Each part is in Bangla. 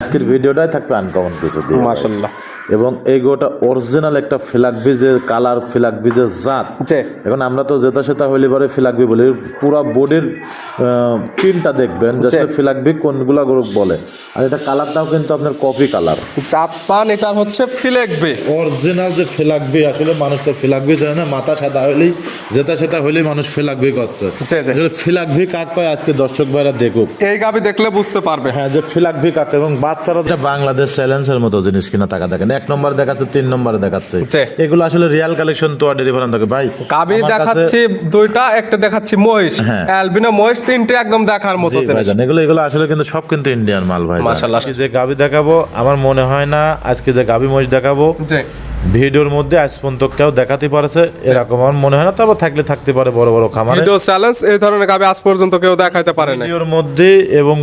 আজকের ভিডিওটাই থাকবে আনকমন কিছু দিয়ে মাশাআল্লাহ। এবং এই গোটা অরিজিনাল একটা ফিলাকবি যে কালার ফিলাকবি যে জাত। এখন আমরা তো যেটা সেটা হইলে পরে ফিলাকবি বলি, পুরা বডির প্রিন্টটা দেখবেন যে ফিলাকবি কোনগুলা গ্রুপ বলে, আর এটা কালারটাও কিন্তু আপনার কপি কালার চাঁদ পান। এটা হচ্ছে ফিলাকবি অরিজিনাল যে ফিলাকবি। আসলে মানুষ তো ফিলাকবি জানে না, মাথা সাদা হইলেই যেটা সেটা হইলেই মানুষ ফিলাকবি করছে। আসলে ফিলাকবি কাক পায় আজকে দর্শক ভাইরা দেখুক, এই গাবি দেখলে বুঝতে পারবে হ্যাঁ যে ফিলাকবি কাক। এবং বাচ্চারা বাংলাদেশ চ্যালেঞ্জের মতো জিনিস কিনা টাকা দেখেন, 1 নম্বরে দেখাচ্ছে, 3 নম্বরে দেখাচ্ছে, এগুলো আসলে রিয়াল কালেকশন তো ডেরি ফার্ম থাকে ভাই। গাবি দেখাচ্ছি দুইটা, একটা দেখাচ্ছি মহিষ, অ্যালবিনো মহিষ, তিনটে একদম দেখার মতো জিনিস। এগুলো আসলে কিন্তু সব কিন্তু ইন্ডিয়ান মাল ভাই। মাশাআল্লাহ। যে গাবি দেখাবো আমার মনে হয় না আজকে যে গাবি মহিষ দেখাবো ভিডিওর মধ্যে আজ পর্যন্ত কেউ দেখাতে পারছে এরকম আমার মনে হয় না। তারপর থাকলে থাকতে পারে বড় বড় খামারে, ভিডিও চ্যালেঞ্জ এই ধরনের গাবি আজ পর্যন্ত কেউ দেখাইতে পারে না ভিডিওর মধ্যে। এবং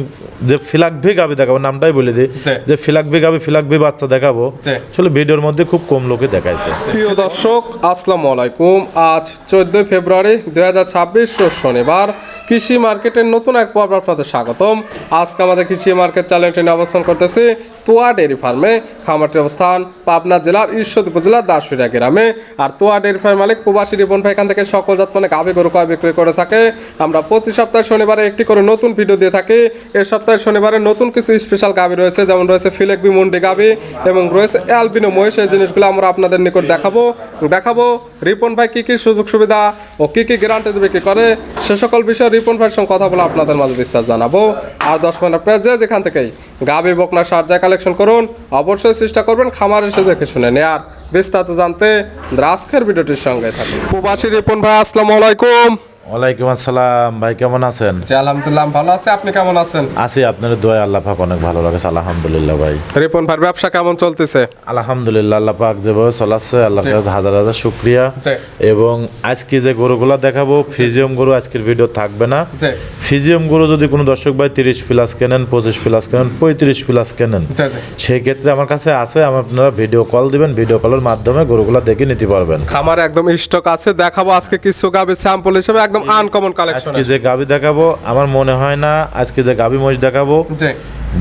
যে ফিলাকবি গাবি দেখাবো, নামটাই বলে দিই যে ফিলাকবি গাবি, ফিলাকবি বাচ্চা দেখাবো, আসলে ভিডিওর মধ্যে খুব কম লোকে দেখাইছে। প্রিয় দর্শক আসসালামু আলাইকুম। আজ 14 ফেব্রুয়ারি 2026 রোজ শনিবার। কৃষি মার্কেটের নতুন এক পর্ব আপনাদের স্বাগতম। আজকে আমাদের কৃষি মার্কেট চ্যানেলটি নিয়ে অবস্থান করতেছি তোয়া ডেয়ারি ফার্মে। খামারটির অবস্থান পাবনা জেলার ঈশ্বরদী উপজেলার দাসুরিয়া গ্রামে। আর তোয়া ডেয়ারি ফার্ম মালিক প্রবাসী রিপন ভাই এখান থেকে সকল জাত মানে গাভী গরু ক্রয় বিক্রয় করে থাকে। আমরা প্রতি সপ্তাহে শনিবারে একটি করে নতুন ভিডিও দিয়ে থাকি। এই সপ্তাহে শনিবারে নতুন কিছু স্পেশাল গাভী রয়েছে, যেমন রয়েছে ফিলাকবি মুন্ডি গাভী এবং রয়েছে অ্যালবিনো মহিষ। এই জিনিসগুলো আমরা আপনাদের নিকট দেখাবো রিপন ভাই কি কি সুযোগ সুবিধা ও কি কি গ্যারান্টি বিক্রি করে, সে সকল বিষয়ে রিপন ভাইয়ের সঙ্গে কথা বলে আপনাদের মাঝে বিশ্বাস জানাবো। আর 10 মিনিট আপনারা যেখান থেকেই গাভী বকনা সার যা কালেকশন করুন, অবশ্যই চেষ্টা করবেন খামারে এসে দেখে শুনে নেয়ার। বিস্তারিত জানতে আজকের ভিডিওটির সঙ্গে থাকুন। প্রবাসী রিপন ভাই আসসালামু আলাইকুম। ওয়ালাইকুম আসসালাম ভাই, কেমন আছেন? আলহামদুলিল্লাহ ভালো আছি, আপনি কেমন আছেন? আছি, আপনার দোয়া আল্লাহ পাক অনেক ভালো লাগছে আলহামদুলিল্লাহ। ভাই রিপন ভাইয়ের ব্যবসা কেমন চলতেছে? আলহামদুলিল্লাহ, আল্লাহ পাক যেভাবে চলাচ্ছে আল্লাহর কাছে হাজার হাজার শুকরিয়া। এবং আজকে যে গরুগুলা দেখাবো ফ্রিজিয়াম গরু আজকের ভিডিও থাকবে না। ফ্রিজিয়াম গরু যদি কোনো দর্শক ভাই 30 প্লাস কেনেন, 25 প্লাস কেনেন, 35 প্লাস কেনেন, সেই ক্ষেত্রে আমার কাছে আছে, আপনারা ভিডিও কল দিবেন, ভিডিও কলের মাধ্যমে গরুগুলা দেখে নিতে পারবেন। খামারে একদম স্টক আছে, দেখাবো আজকে কিছু গাভী স্যাম্পল হিসেবে একদম আনকমন কালেকশন। আজকে যে গাভী দেখাবো আমার মনে হয় না আজকে যে গাভী মহিষ দেখাবো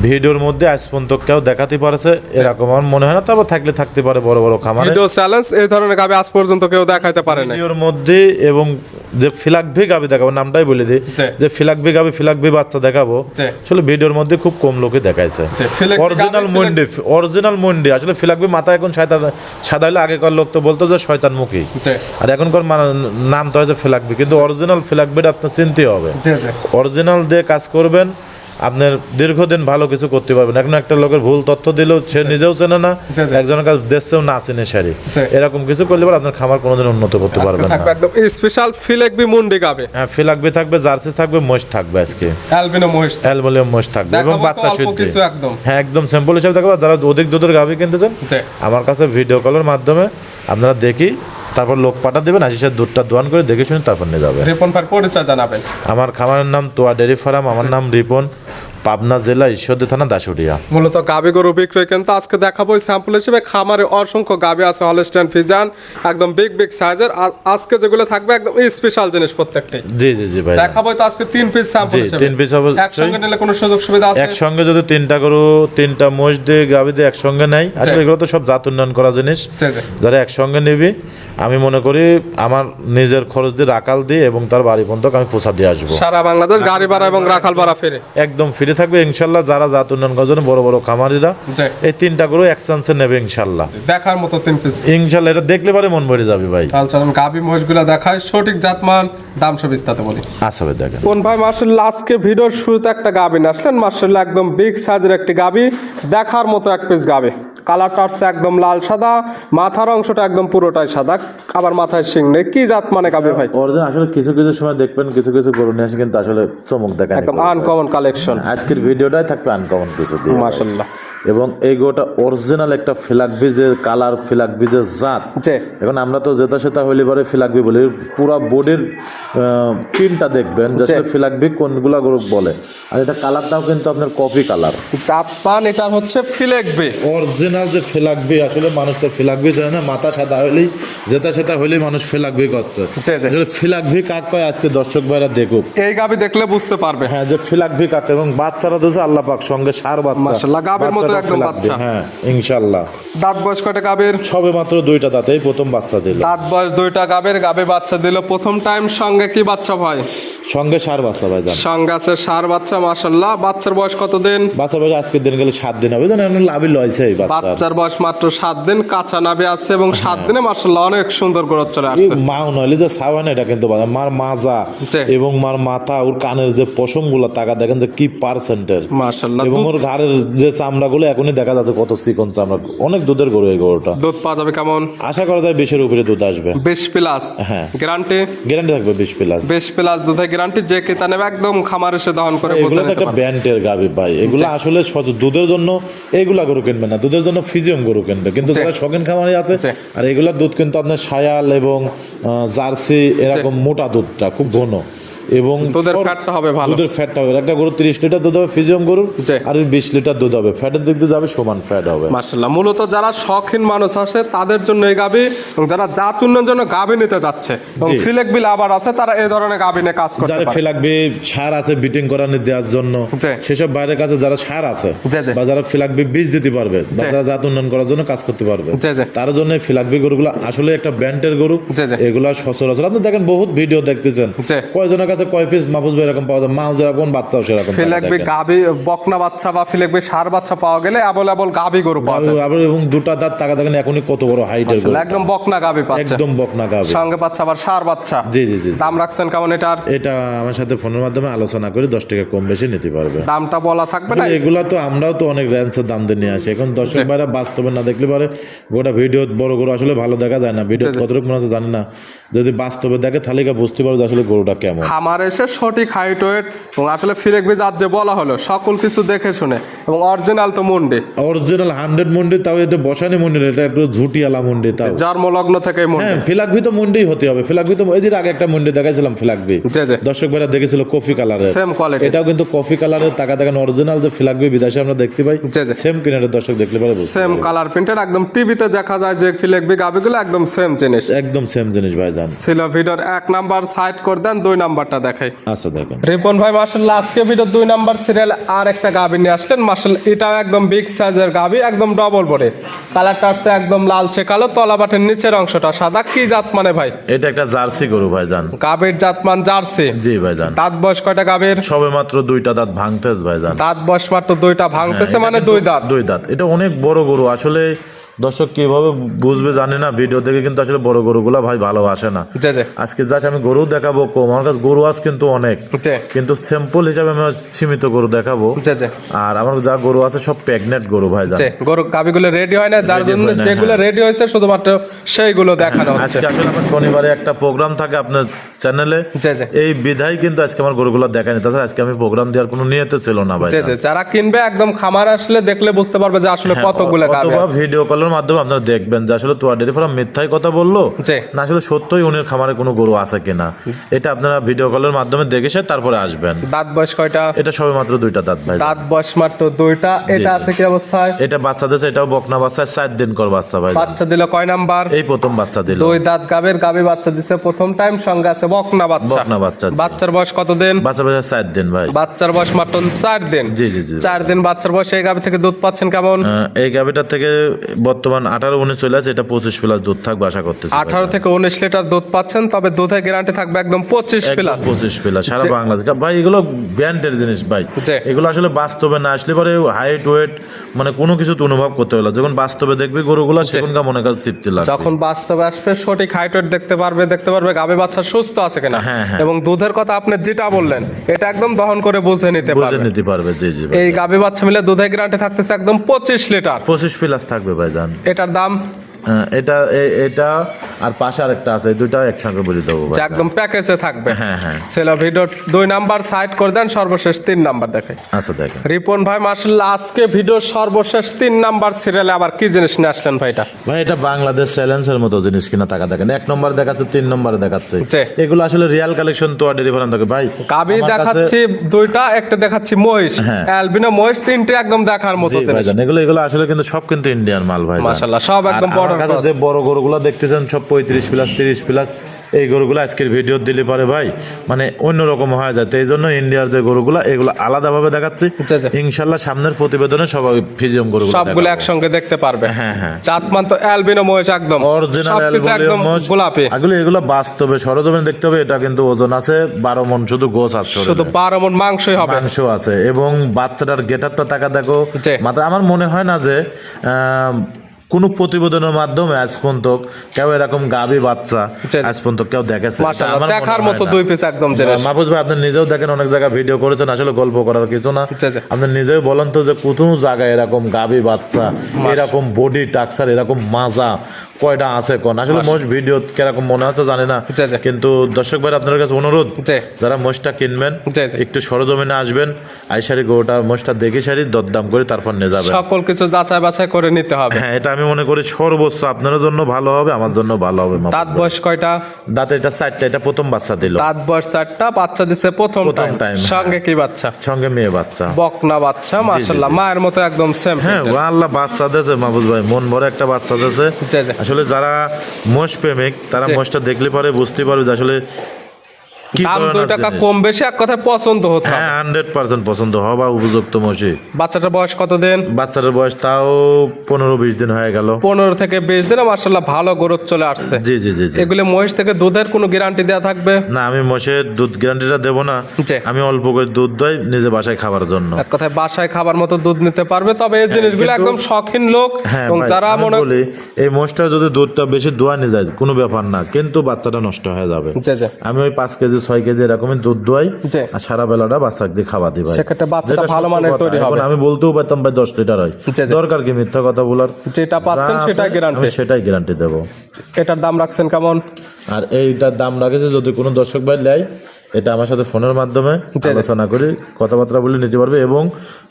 ভিডিওর মধ্যে আজ পর্যন্ত কেউ দেখাতে পারছে এরকম আমার মনে হয় না। তারপর থাকলে থাকতে পারে বড় বড় খামারে, ভিডিও চ্যালেঞ্জ এই ধরনের গাভী আজ পর্যন্ত কেউ দেখাইতে পারে না ভিডিওর মধ্যে। এবং যে ফিলাকবি গাভী দেখাবো, নামটাই বলে দিই যে ফিলাকবি গাভী, ফিলাকবি বাচ্চা দেখাবো, আসলে ভিডিওর মধ্যে খুব কম লোকে দেখাইছে। অরিজিনাল মন্ডি আসলে ফিলাকবি মাথা এখন সাদা হলে আগেকার লোক তো বলতো যে শয়তান মুখী, আর এখনকার নাম তো হয়েছে ফিলাকবি, কিন্তু অরিজিনাল ফিলাকবিটা আপনার চিনতে হবে। অরিজিনাল দিয়ে কাজ করবেন, আপনার দীর্ঘদিন ভালো কিছু করতে পারবেন। এখন একটা লোকের ভুল তথ্য দিলেও সে নিজেও চেনে না, একজনের কাছে দেশেও না চেনে সারি, এরকম কিছু করলে পরে আপনার খামার কোনোদিন উন্নত করতে পারবেন না। একদম স্পেশাল ফিলাকবি মুন্ডি গাবে, হ্যাঁ ফিলাকবি থাকবে, জার্সি থাকবে, মহিষ থাকবে, আজকে অ্যালবিনো মহিষ থাকবে এবং বাচ্চা শুদ্ধ, একদম হ্যাঁ একদম স্যাম্পল হিসেবে থাকবে। যারা অধিক দুধের গাভী কিনতে চান আমার কাছে ভিডিও কলের মাধ্যমে আপনারা দেখি, তারপর লোক পাঠা দেবেন, আশিসের দুধটা দোয়ান করে দেখে শুনে তারপর নিয়ে যাবে। রিপন ভাই পরিচয় জানাবেন। আমার খামারের নাম তোয়া ডেয়ারি ফার্ম, আমার নাম রিপন, পাবনা জেলা ঈশ্বরদী থানা দাসুরিয়া। মূলত গাভী গরু বিক্রয় কিন্তু আজকে দেখাবো স্যাম্পল হিসেবে। খামারে অসংখ্য গাভী আছে, হলস্টাইন ফ্রিজিয়ান একদম বিগ সাইজের। আজকে যেগুলো থাকবে একদম স্পেশাল জিনিস প্রত্যেকটি। জি জি জি ভাই, দেখাবো তো আজকে 3 পিস স্যাম্পল হিসেবে। 3 পিস হবে, একসঙ্গে নিলে কোনো সুযোগ সুবিধা আছে? একসঙ্গে যদি 3টা গরু 3টা মহিষ দিয়ে গাভী দিয়ে একসঙ্গে নেয়, আসলে এগুলো তো সব জাত উন্নয়ন করা জিনিস, যারা একসঙ্গে নেবে আমি মনে করি আমার নিজের খরচ দিয়ে রাখাল দিয়ে এবং তার বাড়ি পর্যন্ত আমি পৌঁছা দিয়ে আসবো। সারা বাংলাদেশ গাড়ি ভাড়া এবং রাখাল ভাড়া ফিরে একদম ফ্রি থাকবে ইনশাল্লাহ। যারা জাত উন্নয়ন করার জন্য বড় বড় খামারিরা এই 3টা গরু এক্সচেঞ্জে নেবে ইনশাল্লাহ। দেখার মতো 3 পিস ইনশাল্লাহ, এটা দেখলে পরে মন ভরে যাবে ভাই। তাহলে চলুন গাভী মহিষগুলো দেখায়, সঠিক জাতমান দাম সব বিস্তারিত বলি। আচ্ছা ভাই দেখেন। কোন ভাই মাশাআল্লাহ আজকে ভিডিওর শুরুতে একটা গাভী নিয়ে আসলেন, মাশাআল্লাহ একদম বিগ সাইজের একটি গাভী, দেখার মতো এক পিস গাভী। কালারটা হচ্ছে একদম লাল সাদা, মাথার অংশটা একদম পুরোটাই সাদা, আবার মাথায় শিং নেই। কি জাত মানে গাভী ভাই? আসলে কিছু কিছু সময় দেখবেন কিছু কিছু গরু নিয়ে আসে কিন্তু আসলে চমক দেখায়, একদম আনকমন কালেকশন। আজকের ভিডিওটাই থাকবে আনকমন কিছু দিয়ে মাশাআল্লাহ। এবং এই গোটা অরিজিনাল একটা ফিলাকবি যে কালার, ফিলাকবি যে জাত। এখন আমরা তো যেটা সেটা হইলে পরে ফিলাকবি বলি, পুরা বডির প্রিন্টটা দেখবেন যে ফিলাকবি কোনগুলা গ্রুপ বলে, আর এটা কালারটাও কিন্তু আপনার কপি কালার চাঁদ পান। এটা হচ্ছে ফিলাকবি অরিজিনাল যে ফিলাকবি। আসলে মানুষ তো ফিলাকবি জানে না, মাথা সাদা হইলেই যেটা সেটা হইলেই মানুষ ফিলাকবি করছে। আসলে ফিলাকবি কাক পায় আজকে দর্শক ভাইরা দেখুক, এই গাভী দেখলে বুঝতে পারবে, হ্যাঁ যে ফিলাকবি কাক। এবং বাচ্চারা তো আল্লাহ পাক সঙ্গে সার বাচ্চা, মাশাআল্লাহ গাভীর মতো দুধের একদম বাচ্চা। হ্যাঁ ইনশাআল্লাহ। দাঁত বয়স কয়টা গাভীর? সবে মাত্র 2টা দাঁত, এই প্রথম বাচ্চা দিল। দাঁত বয়স 2টা গাভীর, গাভী বাচ্চা দিল প্রথম টাইম। সঙ্গে কি বাচ্চা ভাই? সঙ্গে ষাঁড় বাচ্চা ভাইজান। সঙ্গে আছে ষাঁড় বাচ্চা, মাশাআল্লাহ। বাচ্চার বয়স কত দিন? বাচ্চা বয়স আজকের দিন গেলে 7 দিন হবে, জানেন লাভই লইছে এই বাচ্চা। বাচ্চার বয়স মাত্র 7 দিন, কাঁচা নাভি আছে এবং 7 দিনে মাশাআল্লাহ অনেক সুন্দর গ্রোথ চলে আসছে। মাও নইলে যে সাবান এটা কিন্তু বাজার মার মাজা এবং মার মাথা, ওর কানের যে পশমগুলো টাকা দেখেন যে কি পার্সেন্টের মাশাআল্লাহ। এবং ওর ঘাড়ের যে চামড়াগুলো এখনই দেখা যাচ্ছে কত চিকন চামড়া। অনেক দুধের গরু এই গরুটা। দুধ পাওয়া যাবে কেমন? আশা করা যায় 20-এর উপরে দুধ আসবে। 20 প্লাস। হ্যাঁ গ্যারান্টি? গ্যারান্টি থাকবে 20 প্লাস। 20 প্লাস দুধের গ্যারান্টি। যে ক্রেতা নেবে একদম খামারে এসে দহন করে এগুলো বুঝে তো নিতে একটা পারবে। ব্যান্ডের গাবি ভাই, এগুলো আসলে দুধের জন্য এইগুলা গরু কিনবে না, দুধের জন্য ফিজিয়াম গরু কিনবে। কিন্তু যারা শৌখিন খামারি আছে আর এগুলা দুধ কিন্তু আপনার শায়াল এবং জার্সি এরকম মোটা দুধটা খুব ঘন এবং দুধের ফ্যাটটা হবে ভালো। দুধের ফ্যাটটা হবে, একটা গরু 30 লিটার দুধ হবে ফিজিয়াম গরুর, আর 20 লিটার দুধ হবে। ফ্যাটের দিক দিয়ে যাবে সমান ফ্যাট হবে মাশাআল্লাহ। মূলত যারা শৌখিন মানুষ আছে তাদের জন্য এই গাবি, এবং যারা জাত উন্নয়নের জন্য গাবি নিতে যাচ্ছে এবং ফিলেক বিল আবার আছে, তারা এই ধরনের গাবি নিয়ে কাজ করতে যারা পারে। ফিলাকবি সার আছে বিটিং করানি দেওয়ার জন্য, সেসব বাইরের কাছে যারা সার আছে বা যারা ফিলাকবি বীজ দিতে পারবে বা যারা জাত উন্নয়ন করার জন্য কাজ করতে পারবে, তার জন্য ফিলাকবি গরুগুলো আসলে একটা ব্র্যান্ডের গরু। এগুলা সচরাচর আপনি দেখেন বহুত ভিডিও দেখতেছেন, কয়জনের কাছে কয় পিস মাহফুজ ভাই এরকম পাওয়া যায়, মাও যেরকম বাচ্চাও সেরকম। ফিলাকবি গাবি বকনা বাচ্চা বা ফিলাকবি ষাঁড় বাচ্চা পাওয়া গেলে অ্যাভেলেবল গাবি গরু পাওয়া যায়। এবং 2টা দাঁত টাকা দেখেন এখনই কত বড় হাইটের গরু, একদম বকনা গাবি পাচ্ছে, একদম বকনা গাবি। সঙ্গে পাচ্ছে আবার ষাঁড় বাচ্চা। জি জি জি। দাম রাখছেন কেমন এটার? এটা আমার সাথে ফোনের মাধ্যমে আলোচনা করে 10 টাকা কম বেশি নিতে পারবে। দামটা বলা থাকবে না? এগুলা তো আমরাও তো অনেক রেঞ্জের দাম দিয়ে নিয়ে আসি। এখন দর্শক ভাইরা বাস্তবে না দেখলে পারে গোটা ভিডিও বড় গরু আসলে ভালো দেখা যায় না, ভিডিও কতটুকু মনে হচ্ছে জানি না, যদি বাস্তবে দেখে তাহলে বুঝতে পারবে আসলে গরুটা কেমন। খামার এসে সঠিক হাইট ওয়েট এবং আসলে ফিলেকবি জাত যে বলা হলো সকল কিছু দেখে শুনে, এবং অরিজিনাল তো মন্ডি, অরিজিনাল 100 মন্ডি, তাও এটা বসানি মন্ডি, এটা একটু ঝুটিয়ালা মন্ডি, তাও জন্মলগ্ন থেকে মন্ডি। হ্যাঁ ফিলাকবি তো মন্ডি হতে হবে। ফিলাকবি তো এই যে আগে একটা মন্ডি দেখাইছিলাম ফিলাকবি, দর্শক ভাইরা দেখেছিল কফি কালারের, সেম কোয়ালিটি, এটাও কিন্তু কফি কালারের টাকা দেখেন অরিজিনাল যে ফিলাকবি বিদেশে আমরা দেখতে পাই, সেম কিনারে দর্শক দেখতে পারে, সেম কালার প্রিন্টেড, একদম টিভিতে দেখা যায় যে ফিলেকবি গাবিগুলো একদম সেম জিনিস, একদম সেম জিনিস ভাইজান। ছিল ভিডিওর 1 নাম্বার সাইড করে দেন, 2 নাম্বারটা দেখাই। আচ্ছা দেখেন রিপন ভাই মাশাআল্লাহ আজকে ভিডিও 2 নাম্বার সিরিয়াল আর একটা গাবি নিয়ে আসলেন মাশাআল্লাহ। এটাও একদম বিগ সাইজের গাবি, একদম ডবল বডি, কালারটা আছে একদম লালচে কালো, তলাবাটের নিচের অংশটা সাদা। কি জাত মানে ভাই? এটা একটা জার্সি গরু ভাইজান। গাবির জাত মান জার্সি? জি ভাইজান। দাঁত বয়স কয়টা গাবির? সবে মাত্র 2টা দাঁত ভাঙতেছে ভাইজান। দাঁত বয়স মাত্র 2টা ভাঙতেছে, মানে 2 দাঁত। 2 দাঁত, এটা অনেক বড় গরু আসলে। দর্শক কিভাবে বুঝবে জানি না, ভিডিও দেখে কিন্তু আসলে বড় গরুগুলা ভাই ভালো আসে না। আজকে জাস্ট আমি গরু দেখাবো কম, আমার কাছে গরু আছে কিন্তু অনেক, কিন্তু স্যাম্পল হিসাবে আমি সীমিত গরু দেখাবো। আর আমার যা গরু আছে সব প্রেগনেন্ট গরু ভাই জান। গরু গাবিগুলো রেডি হয় না, যার জন্য যেগুলো রেডি হয়েছে শুধুমাত্র সেইগুলো দেখানো হচ্ছে। আজকে আসলে আমার শনিবারে একটা প্রোগ্রাম থাকে আপনার চ্যানেলে, এই বিধায় কিন্তু আজকে আমার গরুগুলো দেখায়নি, তাছাড়া আজকে আমি প্রোগ্রাম দেওয়ার কোনো নিয়ত ছিল না ভাই। যারা কিনবে একদম খামার আসলে দেখলে বুঝতে পারবে যে আসলে কতগুলো গাবি আছে। ভিডিও কলের মাধ্যমে আপনারা দেখবেন যে আসলে তোয়া ডেয়ারি ফার্ম মিথ্যাই কথা বললো না, আসলে সত্যই উনির খামারে কোনো গরু আছে কিনা, এটা আপনারা ভিডিও কলের মাধ্যমে দেখে তারপরে আসবেন। দাঁত বয়স কয়টা? এটা সবে মাত্র 2টা দাঁত ভাই। দাঁত বয়স মাত্র 2টা। এটা আছে কি অবস্থায়? এটা বাচ্চা দিয়েছে, এটাও বকনা বাচ্চা, 4 দিন কর বাচ্চা ভাই। বাচ্চা দিল কয় নাম্বার? এই প্রথম বাচ্চা দিল। 2 দাঁত গাবের গাবি বাচ্চা দিছে প্রথম টাইম, সঙ্গে আছে বকনা বাচ্চা। বকনা বাচ্চা। বাচ্চার বয়স কত দিন? বাচ্চার বয়স 4 দিন ভাই। বাচ্চার বয়স মাত্র 4 দিন। জি জি জি। 4 দিন বাচ্চার বয়স। এই গাবি থেকে দুধ পাচ্ছেন কেমন? এই গাবিটা থেকে বর্তমান 18-19 চলে আছে, এটা 25 প্লাস দুধ থাকবে আশা করতেছি। 18 থেকে 19 লিটার দুধ পাচ্ছেন, তবে দুধের গ্যারান্টি থাকবে একদম 25 প্লাস। 25 প্লাস সারা বাংলাদেশ ভাই। এগুলো ব্র্যান্ডের জিনিস ভাই, এগুলো আসলে বাস্তবে না আসলে পরে হাইট ওয়েট মানে কোনো কিছু অনুভব করতে হলো, যখন বাস্তবে দেখবে গরুগুলো সেখানকার মনে কাছে তৃপ্তি লাগবে। যখন বাস্তবে আসবে সঠিক হাইট ওয়েট দেখতে পারবে গাবে বাচ্চা সুস্থ আছে কিনা, এবং দুধের কথা আপনি যেটা বললেন এটা একদম দহন করে বুঝে নিতে পারবে। জি জি। এই গাবে বাচ্চা মিলে দুধের গ্যারান্টি থাকতেছে একদম 25 লিটার। 25 প্লাস থাকবে ভাইজান। এটার দাম? এটা এটা আর পাশে আরেকটা আছে, এই দুইটাও একসঙ্গে বলে দেবো, একদম প্যাকেজে থাকবে। হ্যাঁ হ্যাঁ। সেলা ভিডিও 2 নাম্বার সাইড করে দেন, সর্বশেষ 3 নাম্বার দেখাই। আচ্ছা দেখেন রিপন ভাই মাশাআল্লাহ আজকে ভিডিওর সর্বশেষ 3 নাম্বার সিরিয়ালে আবার কি জিনিস নিয়ে আসলেন ভাইটা? ভাই এটা বাংলাদেশ চ্যালেঞ্জের মতো জিনিস কিনা টাকা দেখেন, 1 নম্বর দেখাচ্ছে, 3 নম্বরে দেখাচ্ছে, এগুলো আসলে রিয়াল কালেকশন তো ডেলিভারি থাকে ভাই। গাবি দেখাচ্ছি 2টা, একটা দেখাচ্ছি মহিষ, অ্যালবিনো মহিষ, 3টে একদম দেখার মতো জিনিস। এগুলো আসলে কিন্তু সব কিন্তু ইন্ডিয়ান মাল ভাই মাশাআল্লাহ, সব একদম বড় আমার কাছে যে বড় গরুগুলা দেখতেছেন সব 35 প্লাস 30 প্লাস, এই গরুগুলো আজকের ভিডিও দিলে পারে ভাই মানে অন্যরকম হয়ে যায়। তো এই জন্য ইন্ডিয়ার যে গরুগুলা এগুলো আলাদাভাবে দেখাচ্ছি। ইনশাল্লাহ সামনের প্রতিবেদনে সবাই ফিজিয়াম গরুগুলো সবগুলো একসঙ্গে দেখতে পারবে। হ্যাঁ হ্যাঁ, জাতমান তো অ্যালবিনো মহিষ একদম অরিজিনাল একদম গোলাপি। এগুলো বাস্তবে সরজমিনে দেখতে হবে। এটা কিন্তু ওজন আছে 12 মণ, শুধু গোছ আছে, শুধু 12 মণ মাংসই হবে, মাংস আছে। এবং বাচ্চাটার গেটআপটা তাকা দেখো, মাত্র আমার মনে হয় না যে কোন প্রতিবেদনের মাধ্যমে আজ পর্যন্ত কেউ এরকম গাভী বাচ্চা আজ পর্যন্ত কেউ দেখেছে। মাশাআল্লাহ, দেখার মতো দুই পিস একদম। মাহফুজ ভাই আপনি নিজেও দেখেন, অনেক জায়গায় ভিডিও করেছেন, আসলে গল্প করার কিছু না। আপনি নিজেও বলেন তো যে কোন জায়গায় এরকম গাভী বাচ্চা, এরকম বডি টাকচার, এরকম মাজা কয়টা আছে কোন? আসলে মোষ ভিডিও কিরকম মনে হচ্ছে জানি না, কিন্তু দর্শক ভাই আপনাদের কাছে অনুরোধ, যারা মোষটা কিনবেন একটু সরজমিনে আসবেন, আইসারি গরুটা মোষটা দেখে সারি দরদাম করে তারপর নিয়ে যাবেন। সকল কিছু যাচাই বাছাই করে নিতে হবে। হ্যাঁ, এটা আমি মনে করি সর্বোচ্চ আপনার জন্য ভালো হবে, আমার জন্য ভালো হবে। দাঁত বয়স কয়টা? দাঁত এটা 4টা, এটা প্রথম বাচ্চা দিল। দাঁত বয়স 4টা, বাচ্চা দিছে প্রথম টাইম। সঙ্গে কি বাচ্চা? সঙ্গে মেয়ে বাচ্চা, বকনা বাচ্চা। মাশাআল্লাহ, মায়ের মতো একদম সেম। হ্যাঁ, আল্লাহ বাচ্চা দিয়েছে মাহফুজ ভাই, মন ভরে একটা বাচ্চা দিয়েছে। আসলে যারা মোষ প্রেমিক তারা মোষটা দেখলে পরে বুঝতে পারবে যে আসলে দাম 2 টাকা কম বেশি এক কথায় পছন্দ হতো। হ্যাঁ, 100% পছন্দ হওয়া উপযুক্ত মোষই। বাচ্চাটার বয়স কত দিন? বাচ্চাটার বয়স তাও 15-20 দিন হয়ে গেল। 15 থেকে 20 দিনে মাশাআল্লাহ ভালো গ্রোথ চলে আসছে। জি জি জি। এগুলো মহিষ থেকে দুধের কোনো গ্যারান্টি দেওয়া থাকবে না? আমি মোষের দুধ গ্যারান্টিটা দেব না, আমি অল্প করে দুধ দই নিজে বাসায় খাবার জন্য। এক কথায় বাসায় খাবার মতো দুধ নিতে পারবে। তবে এই জিনিসগুলো একদম শখিন লোক এবং যারা মনে বলি এই মোষটা যদি দুধটা বেশি দোয়া নিয়ে যায় কোনো ব্যাপার না, কিন্তু বাচ্চাটা নষ্ট হয়ে যাবে। আমি ওই 5 কেজি 6 কেজি এরকমই দুধ দোয়াই আর সারা বেলাটা বাচ্চাকে দিয়ে খাওয়া দিই ভাই। সেক্ষেত্রে বাচ্চাটা ভালো মানের তৈরি হবে। আমি বলতেও পারতাম ভাই 10 লিটার হয়, দরকার কি মিথ্যা কথা বলার? যেটা পাচ্ছেন সেটাই গ্যারান্টি, সেটাই গ্যারান্টি দেব। এটার দাম রাখছেন কেমন? আর এইটার দাম রাখেছে যদি কোনো দর্শক ভাই নেয়, এটা আমার সাথে ফোনের মাধ্যমে আলোচনা করে কথাবার্তা বলে নিতে পারবে এবং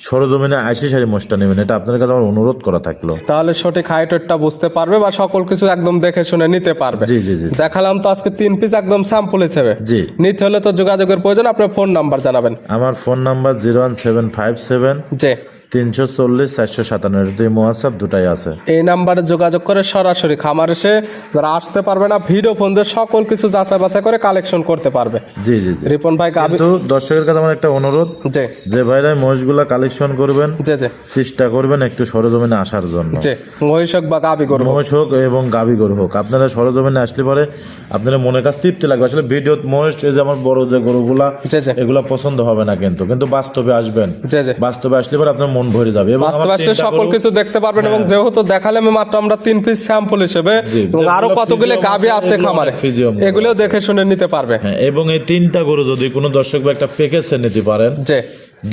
সরজমিনে আইসি সারি মোষটা নেবেন, এটা আপনার কাছে আমার অনুরোধ করা থাকলো। তাহলে সঠিক হাইটটা বুঝতে পারবে বা সকল কিছু একদম দেখে শুনে নিতে পারবে। জি জি জি। দেখালাম তো আজকে 3 পিস একদম স্যাম্পল হিসেবে। জি। নিতে হলে তো যোগাযোগের প্রয়োজন, আপনার ফোন নাম্বার জানাবেন। আমার ফোন নাম্বার 01757 জি 340 457, হোয়াটসঅ্যাপ দুটাই আছে। এই নাম্বারে যোগাযোগ করে সরাসরি খামার এসে যারা আসতে পারবে না ভিডিও ফোন দিয়ে সকল কিছু যাচাই বাছাই করে কালেকশন করতে পারবে। জি জি জি। রিপন ভাই কিন্তু দর্শকের কাছে আমার একটা অনুরোধ, যে ভাইরা মহিষগুলা কালেকশন করবেন চেষ্টা করবেন একটু সরজমিনে আসার জন্য। মহিষ হোক বা গাভী গরু, মহিষ হোক এবং গাভী গরু হোক, আপনারা সরজমিনে আসলে পরে আপনারা মনের কাছে তৃপ্তি লাগবে। আসলে ভিডিও মহিষ এই যে আমার বড় যে গরুগুলা এগুলা পছন্দ হবে না, কিন্তু কিন্তু বাস্তবে আসবেন, বাস্তবে আসলে পরে আপনার মন ভরে যাবে এবং বাস্তবে সকল কিছু দেখতে পারবেন। এবং যেহেতু দেখালে মাত্র আমরা 3 পিস স্যাম্পল হিসেবে, এবং আরো কতগুলো গাভী আছে খামারে, এগুলো দেখে শুনে নিতে পারবে। হ্যাঁ, এবং এই 3টা গরু যদি কোনো দর্শক বা একটা প্যাকেজে নিতে পারেন,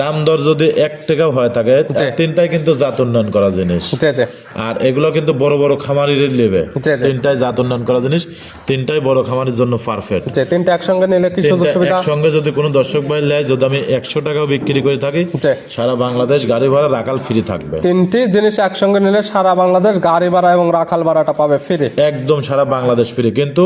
দাম দর যদি 1 টাকাও হয় থাকে, 3টাই কিন্তু জাত উন্নয়ন করা জিনিস। আর এগুলো কিন্তু বড় বড় খামারির নেবে, 3টাই জাত উন্নয়ন করা জিনিস, 3টাই বড় খামারির জন্য পারফেক্ট। 3টা একসঙ্গে নিলে কি সুযোগ সুবিধা? একসঙ্গে যদি কোনো দর্শক ভাই নেয়, যদি আমি 100 টাকাও বিক্রি করে থাকি, সারা বাংলাদেশ গাড়ি ভাড়া রাখাল ফ্রি থাকবে। 3টি জিনিস একসঙ্গে নিলে সারা বাংলাদেশ গাড়ি ভাড়া এবং রাখাল ভাড়াটা পাবে ফ্রি, একদম সারা বাংলাদেশ ফ্রি। কিন্তু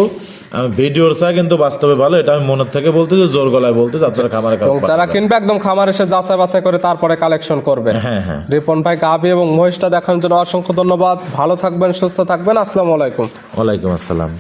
আমি ভিডিওর চাই কিন্তু বাস্তবে ভালো, এটা আমি মনের থেকে বলতে, যে জোর গলায় বলতে, আপনারা খামারে যারা কিনবে একদম খামার এসে যাচাই বাছাই করে তারপরে কালেকশন করবে। হ্যাঁ হ্যাঁ। রিপন ভাই গাভী এবং মহিষটা দেখানোর জন্য অসংখ্য ধন্যবাদ। ভালো থাকবেন, সুস্থ থাকবেন। আসসালামু আলাইকুম। ওয়ালাইকুম আসসালাম।